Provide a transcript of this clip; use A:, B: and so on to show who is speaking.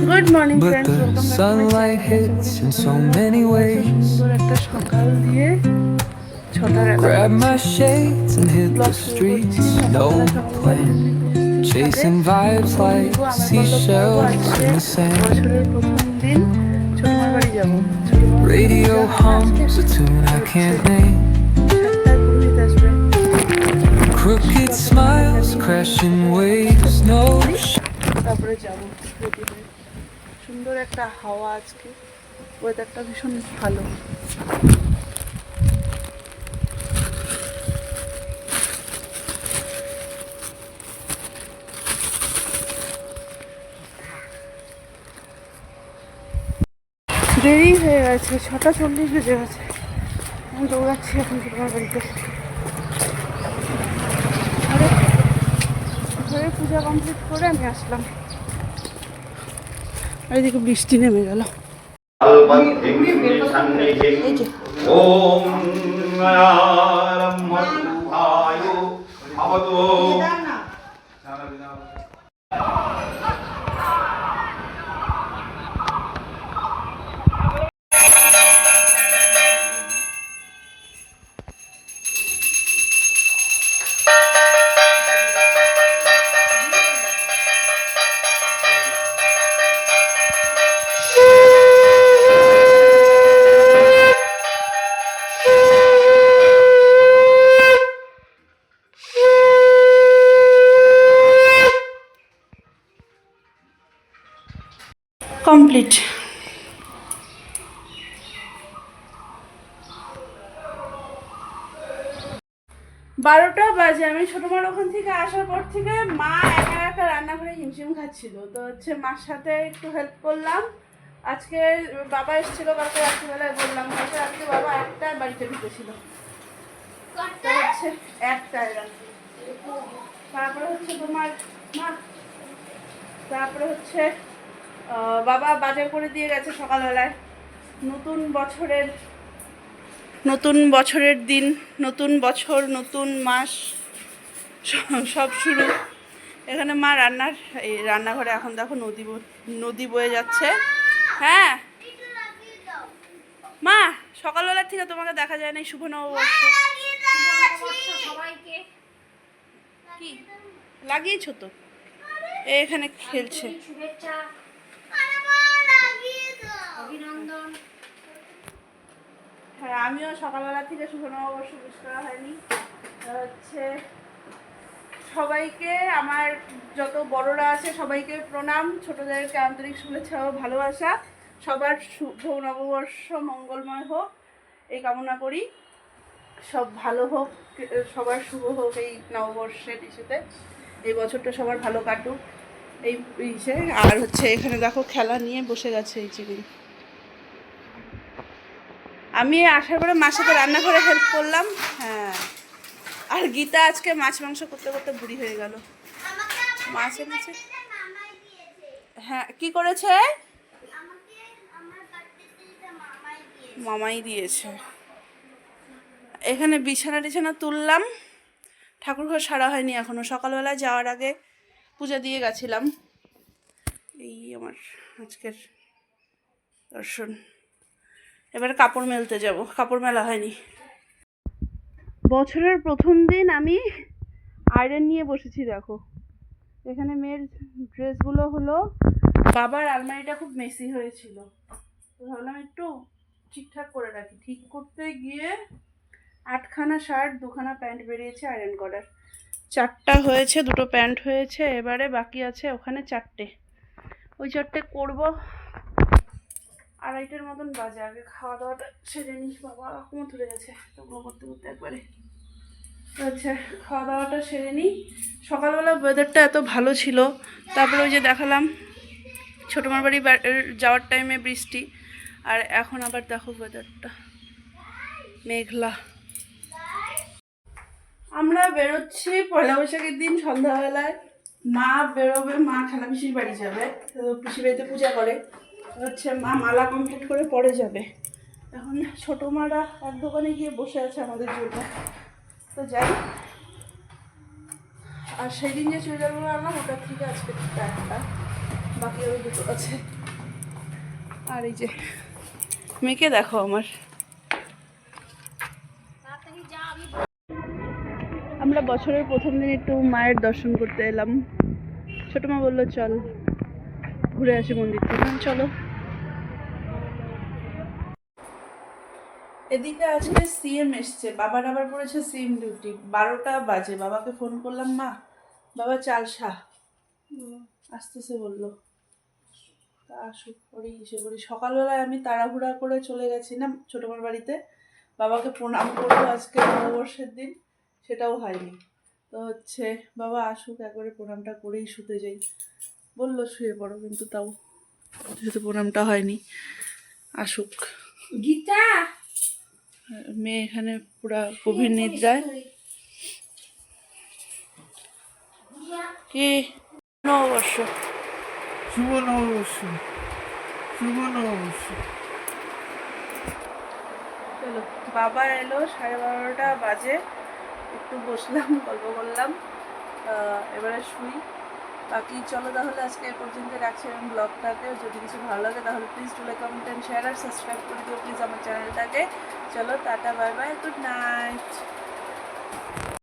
A: Good morning
B: but
A: friends,
B: the
A: welcome back to my
B: sunlight
A: channel.
B: hits in so many ways.
A: সুন্দর একটা সকাল দিয়ে 6:11
B: Grab my
A: বাজছে।
B: shades and hit the
A: blog শুরু করছি
B: streets, no
A: সকালবেলা
B: plan. Chasing vibes like seashells in the sand.
A: বছরের প্রথম দিন ছোটমার বাড়ি যাবো।
B: Radio hums a tune I can't name.
A: 7টায় পুরোহিত আসবে।
B: Crooked smiles, crashing waves, no
A: তারপরে যাবো রেডি হয়ে। সুন্দর একটা হাওয়া আজকে, ওয়েদারটা ভীষণ ভালো। দেরি হয়ে গেছে, 6:40 বেজে গেছে। আমি দৌড়াচ্ছি এখন তোমার বাড়িতে। ঘরে পূজা কমপ্লিট করে আমি আসলাম, আর এদিকে বৃষ্টি নেমে গেল। এই যে
C: ওম নমঃ ভবতু।
A: কমপ্লিট। বারোটা বাজে। আমি ছোটমার ওখান থেকে আসার পর থেকে মা একা একা রান্নাঘরে হিমশিম খাচ্ছিল, তো হচ্ছে মার সাথে একটু হেল্প করলাম। আজকে বাবা এসেছিল, কালকে রাত্রিবেলায় বললাম, কালকে রাত্রে বাবা একটায় বাড়িতে ঢুকেছিল, তো হচ্ছে একটায় রাত্রি। তারপরে হচ্ছে তোমার মা, তারপরে হচ্ছে বাবা বাজার করে দিয়ে গেছে সকালবেলায়। নতুন বছরের দিন, নতুন বছর, নতুন মাস, সব শুরু। এখানে মা এই রান্নাঘরে এখন দেখো নদী বয়ে যাচ্ছে। হ্যাঁ মা, সকালবেলার থেকে তোমাকে দেখা যায় না। শুভ নববর্ষ কি লাগিয়েছো তো? এখানে খেলছে। হ্যাঁ, আমিও সকালবেলা থেকে শুভ নববর্ষ উইশ করা হয়নি। হচ্ছে সবাইকে, আমার যত বড়রা আছে সবাইকে প্রণাম, ছোটদেরকে আন্তরিক শুভেচ্ছা ও ভালোবাসা। সবার শুভ নববর্ষ মঙ্গলময় হোক এই কামনা করি। সব ভালো হোক, সবার শুভ হোক এই নববর্ষের ইস্যুতে। এই বছরটা সবার ভালো কাটুক এই ইসে। আর হচ্ছে এখানে দেখো খেলা নিয়ে বসে গেছে এই চিড়ি। আমি আসার পরে মার সাথে রান্না করে হেল্প করলাম। হ্যাঁ, আর গীতা আজকে মাছ মাংস করতে করতে বুড়ি হয়ে গেল। মাছ এনেছে। হ্যাঁ, কি করেছে? মামাই দিয়েছে। এখানে বিছানা তুললাম, ঠাকুরঘর সারা হয়নি এখনো। সকালবেলা যাওয়ার আগে পূজা দিয়ে গেছিলাম। এই আমার আজকের দর্শন। এবারে কাপড় মেলতে যাব, কাপড় মেলা হয়নি। বছরের প্রথম দিন আমি আয়রন নিয়ে বসেছি। দেখো এখানে মেয়ের ড্রেসগুলো হলো, বাবার আলমারিটা খুব মেসি হয়েছিল, তো ভাবলাম একটু ঠিকঠাক করে রাখি। ঠিক করতে গিয়ে 8খানা শার্ট 2খানা প্যান্ট বেরিয়েছে আয়রন করার। 4টা হয়েছে, 2টো প্যান্ট হয়েছে, এবারে বাকি আছে ওখানে 4টে। ওই 4টে করবো। 2:30টার মতন বাজে। আগে খাওয়া দাওয়াটা সেরে নিই। বাবা কোমর ধরে গেছে ওগুলো করতে করতে একবারে। আচ্ছা, খাওয়া দাওয়াটা সেরে নিই। সকালবেলা ওয়েদারটা এত ভালো ছিল, তারপরে ওই যে দেখালাম ছোটমার বাড়ি যাওয়ার টাইমে বৃষ্টি, আর এখন আবার দেখো ওয়েদারটা মেঘলা। আমরা বেরোচ্ছি পয়লা বৈশাখের দিন সন্ধ্যাবেলায়। মা বেরোবে, মা খালা পিসির বাড়ি যাবে, পিসির বাড়িতে পূজা করে। হচ্ছে মা মালা কমপ্লিট করে পরে যাবে। এখন ছোটো মারা এক দোকানে গিয়ে বসে আছে আমাদের জন্য, তো যাই। আর সেই দিন যে চুড়িদারগুলো আনলাম ওটার থেকে আজকে একটা বাকি ওই দুটো আছে। আর এই যে মেয়েকে দেখো আমার। আমরা বছরের প্রথম দিন একটু মায়ের দর্শন করতে এলাম। ছোট মা বললো চল ঘুরে আসি মন্দির থেকে, চলো। এদিকে আজকে সিএম এসছে, বাবার আবার পড়েছে সিএম ডিউটি। 12টা বাজে, বাবাকে ফোন করলাম, মা বাবা চাল শাহ আসতেছে বললো, তা আসুক করেই এসে করি। সকালবেলায় আমি তাড়াহুড়া করে চলে গেছি না ছোটমার বাড়িতে, বাবাকে প্রণাম করবো আজকে নববর্ষের দিন, সেটাও হয়নি। তো হচ্ছে বাবা আসুক একবারে প্রণামটা করেই শুতে যাই বললো, শুয়ে পড়ো, কিন্তু তাও যেহেতু প্রণামটা হয়নি, আসুক।
D: গীতা
A: মেয়ে এখানে পুরা গভীর নিদ্রায়। কি নববর্ষ,
D: শুভ নববর্ষ, শুভ নববর্ষ।
A: চলো বাবা এলো, 12:30টা বাজে, একটু বসলাম গল্প করলাম, এবারে শুই। বাকি চলো তাহলে আজকে এ পর্যন্ত রাখছি এবং ব্লগটাকে যদি কিছু ভালো লাগে তাহলে please do like, comment and share আর সাবস্ক্রাইব করে দিও প্লিজ আমার চ্যানেলটাকে। চলো টাটা, বাই বাই, গুড নাইট।